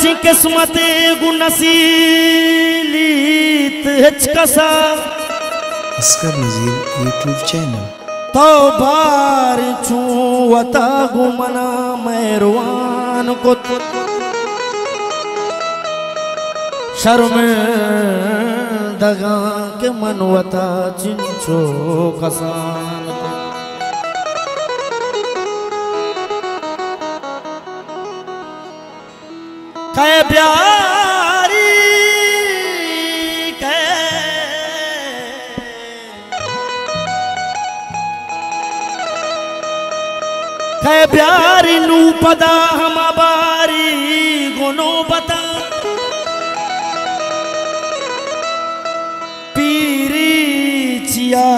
ची किस्मते गुनसीलीत हिचकसा अस्कर नज़ीर YouTube channel तो बार छूवता गुमना मेहरवान को शर्मिंदगा के मनवता चिंचो कसान कै प्यारी कै प्यारी नू पदा हम बारी गुनो बता पीरी चिया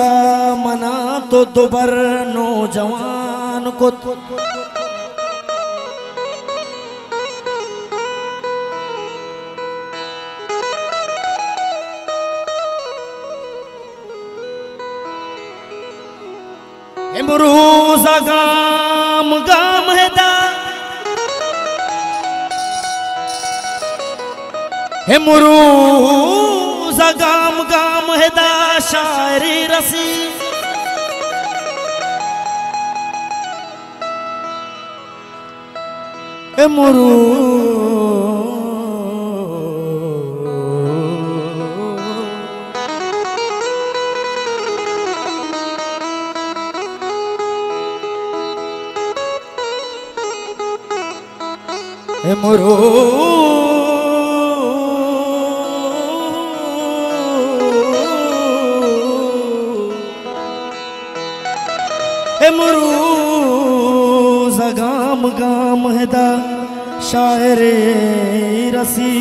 मना तो दोबर नौजवान को मुरूज़ा गाम गाम हेदा हे मुरूज़ा गाम गाम हेदा शायरी रसी हे मुरू हे मुरू हे मुरूज़ा गाम गाम हेदा शायरे रसी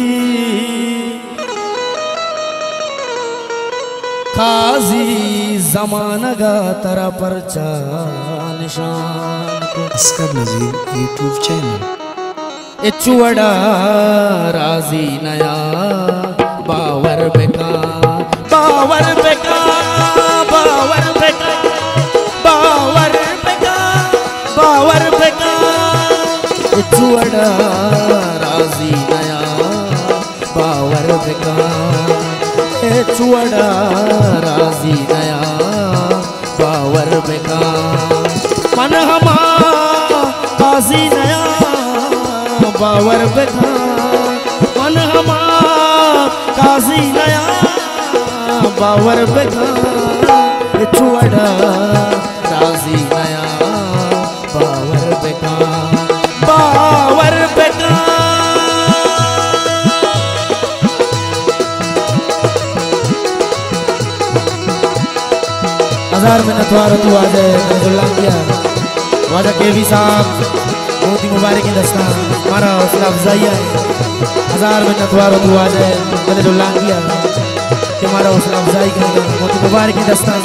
काजी ज़मानगा तरा परचा निशान अस्कर नज़ीर यूट्यूब चैनल चुवड़ा राजी नया बावर बेका बावर बेका बावर बेका बावर बेका बावर बेका चुवड़ा राजी नया बावर बेका चुवड़ा राजी नया बावर बेका मन हमा बाजी नया बावर बेका मन हमा काजी नया बावर बेका चुवड़ा राजी नया बावर बेका बावर बेका हजार में नथवार तू आ जाए किया वाजा केवी साहब बहुत ही मुबारक की दस्तान हमारा हौसला अफजाई है। हजार में नथवार तू आ जाए मैंने जो लांग किया कि हमारा हौसला अफजाई करेगा बहुत ही मुबारक की दस्तान।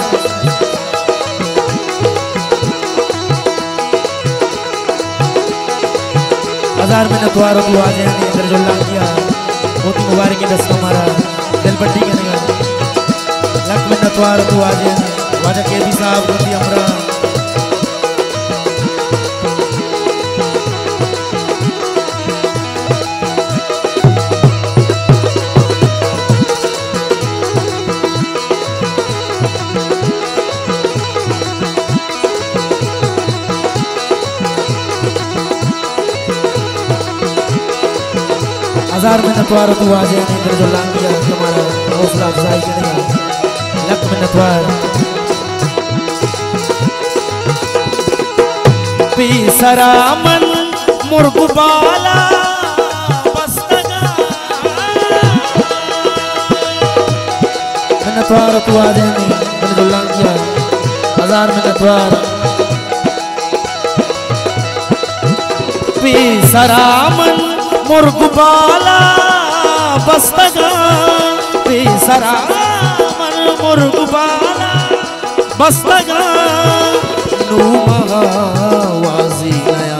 हजार में नथवार तू आ जाए मैंने जो लांग किया बहुत ही मुबारक की दस्तान हमारा दिल पट्टी करेगा। लक में नथवार तू आ जाए वाजा केवी साहब बहुत ही हमरा हजार में नथवार तू आ जाए इधर जो लांग किया हमारा हौसला अफजाई करेगा। लक में नथवार पीसरामन मुर्गुबाला बस्तगा में नथवार तू आ जाए इधर जो लांग किया। हजार में नथवार पीसरामन मुर्गुबाला बस्तगा बेसरामन मुर्गुबाला बस्तगा नूमा वाजी नया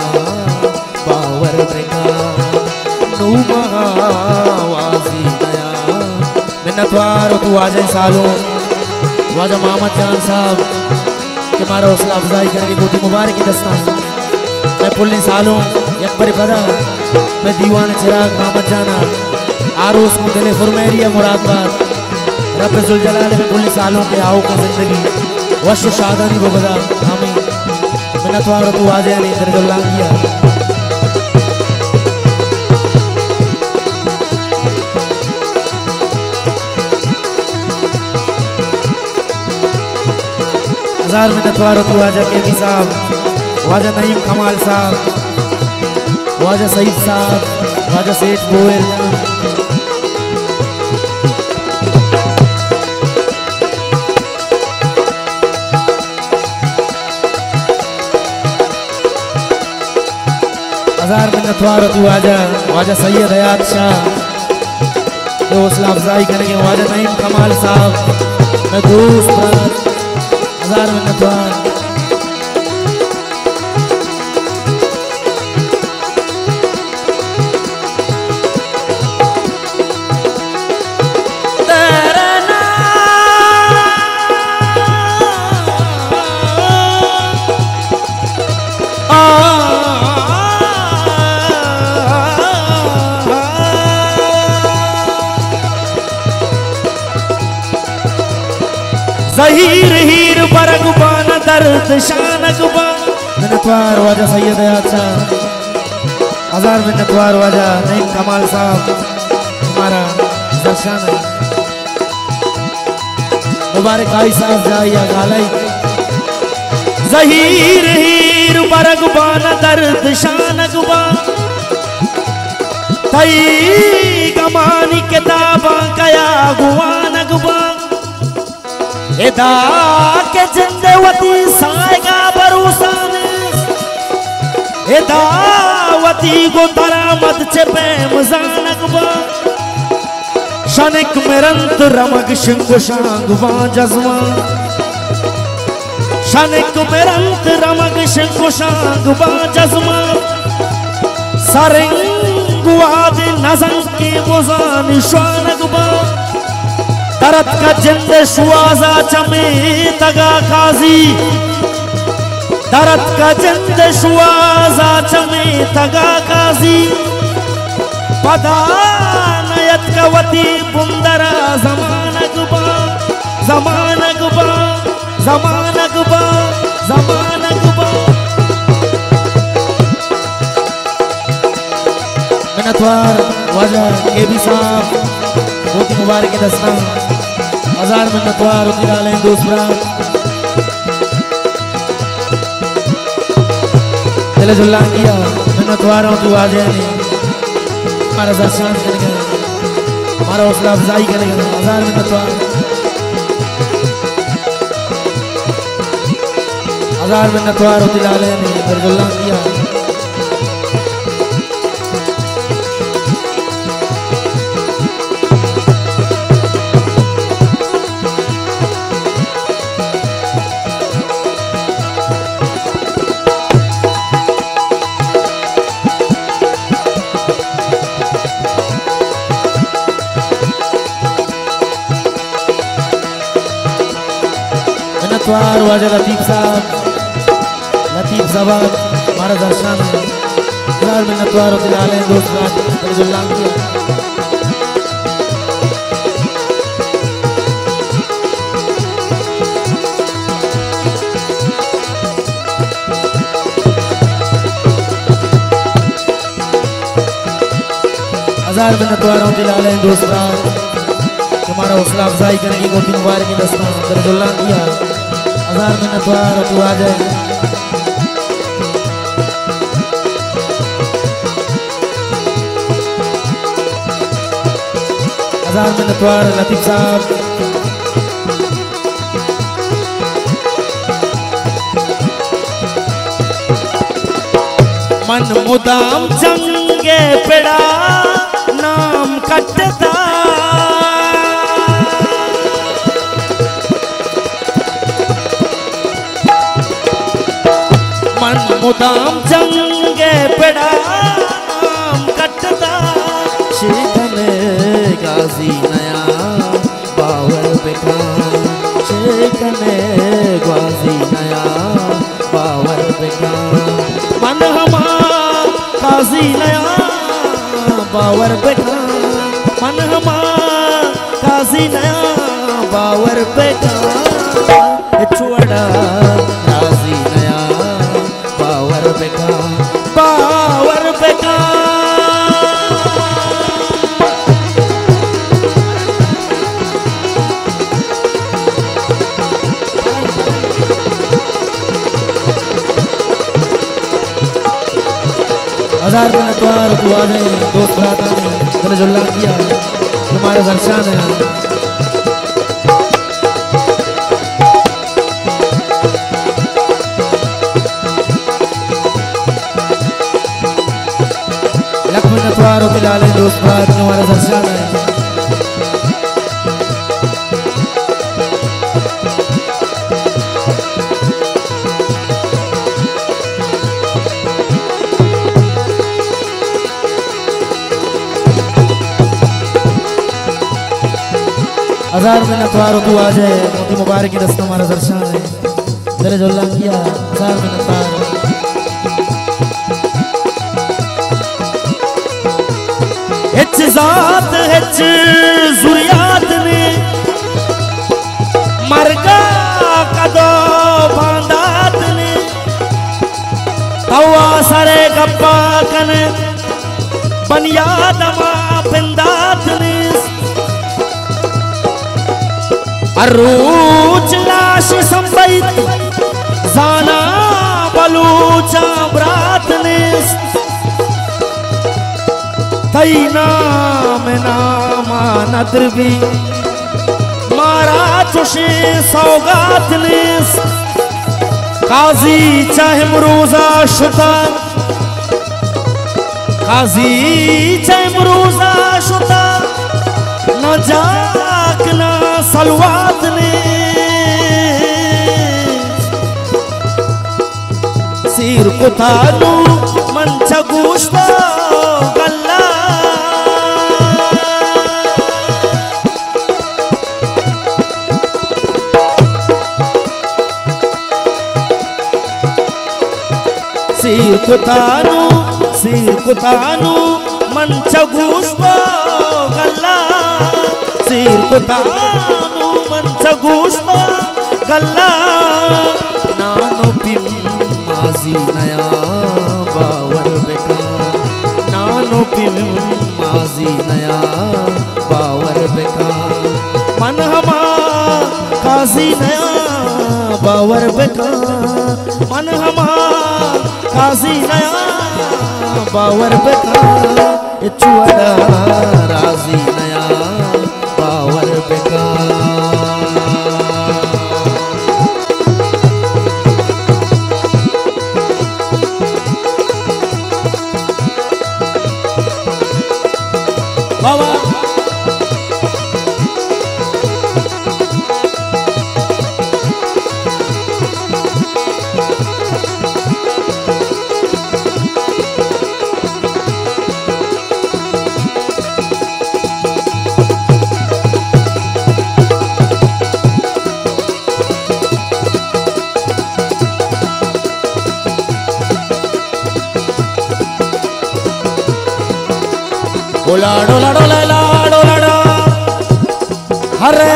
बावर बेका नूमा वाजी नया मिन्नतवार तू आ जाए सालों वाजा मोहम्मद जान साहब के हमारा हौसला अफजाई करेंगे बहुत ही मुबारक की दस्तान मैं पुलिस सालों एक बार बता मैं दीवान चिराग मोहम्मद जाना आरोस मुदले फुरमेरिया मुरादबाद रब जुल जलाल में कुल सालों के आओ का जिंदगी वश शादानी को बदा आमीन मिन्नत वार तू आ जाए नहीं तेरे लांगिया हजार मिन्नत वार तू आ जा केवी साहब वाजा नईम कमाल साहब वाजा सईद साहब वाजा सेठ बोयल हजार मिन्नत वार तू आजा वाजा सैयद हयात शाह तो हौसला अफजाई करेंगे वाजा नईम कमाल साहब मैं दोस्त हजार मिन्नत वार ज़हीर हीर बरगबान दर्द शानगबा मिन्नतवार वाजा सैयद हयात शाह हजार मिन्नतवार वाजा नईम कमाल साहब हमारा दर्शन है मुबारक आई साहब जाइया गालाई ज़हीर हीर बरगबान दर्द शानगबा तई गमानी किताबा कया गुवानगबा एदा के जिंदवती साएगा बरूसान एदा वती गो तरामत चे प्रेम जानगबा शनिक मिरंत रमग शिंग शांगवा जज़वा शनिक मिरंत रमग शिंग शांगवा जज़वा सरंगवाद नज़र के बुज़ान शानगबा तरत का जिंद शुआजा चमे तगा काजी तरत का जिंद शुआजा चमे तगा काजी पदा नयत कवती बुंदरा जमानगबा जमानगबा जमानगबा जमानगबा मिन्नतवार वाजा केवी साहब बहुत मुबारक दस्ता हजार मिन्नतवार उतनी डालें दूसरा दिल जुल्ला किया मिन्नतवारों तू आ जाए हमारा दर्शन करेगा हमारा हौसला अफजाई करेगा हजार मिन्नतवार हजार मिन्नतवार उतनी डालें दिल जुल्ला किया मिन्नतवार वाजा लतीफ साहब हमारा दर्शन है हजार मिन्नतवार दिलाले दोस्त दिलजुल्लाह किया हजार मिन्नतवारों दिलाले दोस्त हमारा हौसला अफजाई करेंगे गोती मुबारक की दस्ता दिलजुल्लाह किया हजार मिन्नतवार तू आ जाए हजार मिन्नतवार लतीफ साहब मन मुदाम जंगे पेड़ा नाम कटता मन मुदाम जंगे पेड़ा नाम कटता शेखने गाजी नया बावर बेटा शेखने गाजी नया बावर बेटा मन हमा काजी नया बावर बेका मन हमा काजी नया बावर बेका छुड़ा राजी नया बावर बेका बावर बेका हजार दिन अतवार दुआ ने दोस्त भ्राता ने तूने जो अल्लाह किया तुम्हारा दर्शन है लक्ष्मण अतवार बिलाल दोस्त भ्राता तुम्हारा दर्शन है हजार दिन अतवार तू आ जाए मोती मुबारक की दस्त हमारा दर्शन है तेरे जो अल्लाह किया हजार दिन अतवार हिच जात हिच जुरियात ने मरगा कदो बांदात ने तवा सरे गप्पा कन बनियाद मा बिंदात ने अरूच लाश संबैत जाना बलूचा ब्रात निस तैना में नामा नदर भी मारा चुशे सौगात निस काजी चाहे मरूजा शुता काजी चाहे मरूजा शुता न जाक न सलवात ने सिर कुतानु मंच गुश्ता गल्ला सिर कुतानु मंच गुश्ता गल्ला सिर कुतानु मंच गुश्ता गल्ला नानो पिम माजी नया बावर बेका नानो पिम माजी नया बावर बेका मन हमा काजी नया बावर बेका मन हमा काजी नया बावर बेका चुड़ा राजी नया बावर बेका बाबा डोला डोला डोला डोला हरे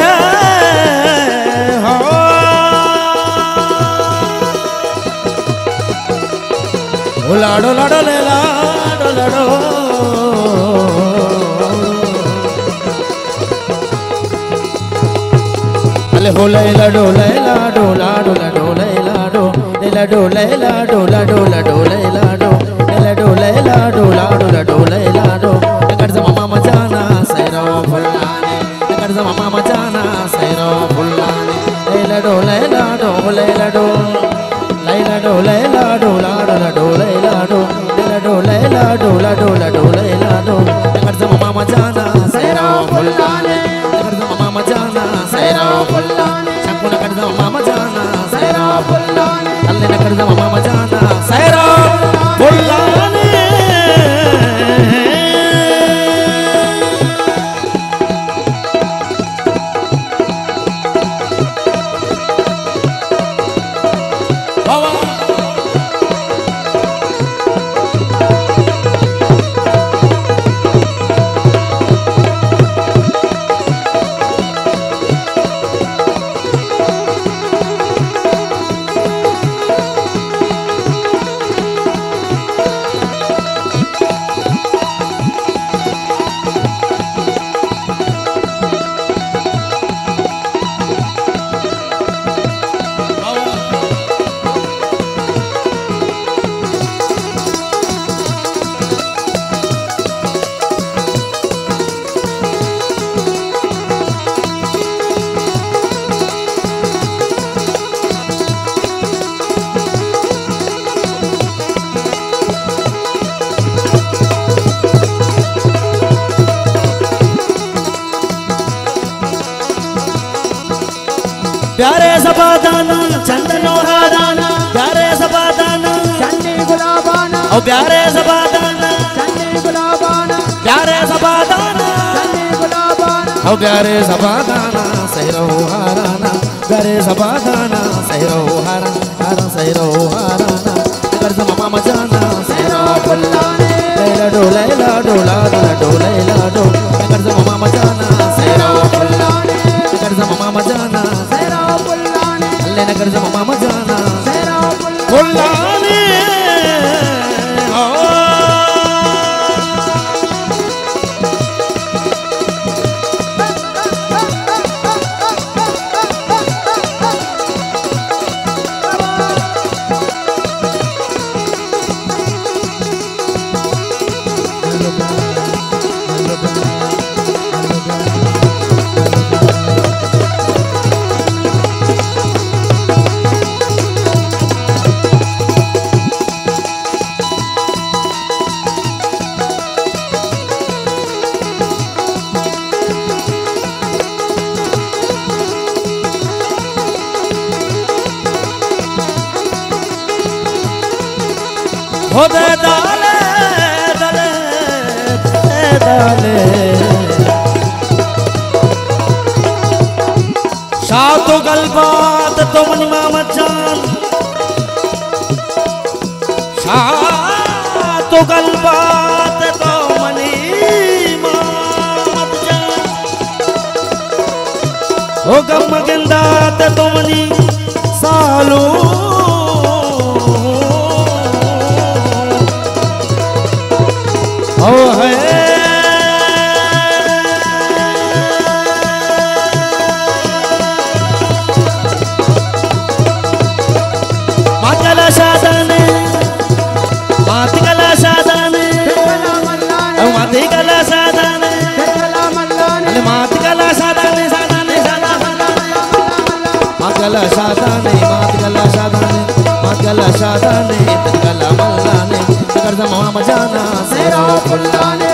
डोला डोला डोला डोला डो अले होला डोला डोला डोला डोला डोला डोला डोला डोला डोला डोला डोला डोला डोला डोला डो मामा जाना सैरो फुल्लाने कर मामा जाना सैरो फुल्लाने लैला डो लैला डो लैला डो लैला डो लैला डो लाडो डो लैला डो लैला डो लैला डो लाडो डो लैला डो कर मामा जाना सैरो फुल्लाने कर मामा जाना सैरो फुल्लाने शकुन कर मामा जाना सैरो फुल्लाने अल्ले कर मामा जाना सैरो फुल्लाने प्यारे सबादाना चंदनो हाराना प्यारे सबादाना चंदी गुलाबाना ओ प्यारे सबादाना चंदी गुलाबाना प्यारे सबादाना चंदी गुलाबाना ओ प्यारे सबादाना सहरो हाराना प्यारे सबादाना सहरो हारा सहरो हाराना कर्ज मामा मजाना सहरो पुल्लाने लैला डो लैला डोला लैला डो कर्ज मामा मजाना सहरो पुल्लाने कर्ज मामा मजाना सेरा पुल्लाने अल्ले न कर्ज मामा मजाना सेरा पुल्लाने पुल्लाने हो दे दाले दाले दाले शातो गलबात तो मनी मामा जान शातो गलबात तो मनी मामा जान हो गम गेंदात तो मनी सालो ओ है मातला शादाने मातला शादाने कला मल्लाने ओ मातला शादाने कला मल्लाने अरे मातला शादाने शादाने शादाने मातला शादाने मातला शादाने मातला शादाने तकला मल्लाने कर्ज मामा मजाना सेरा पुल्लाने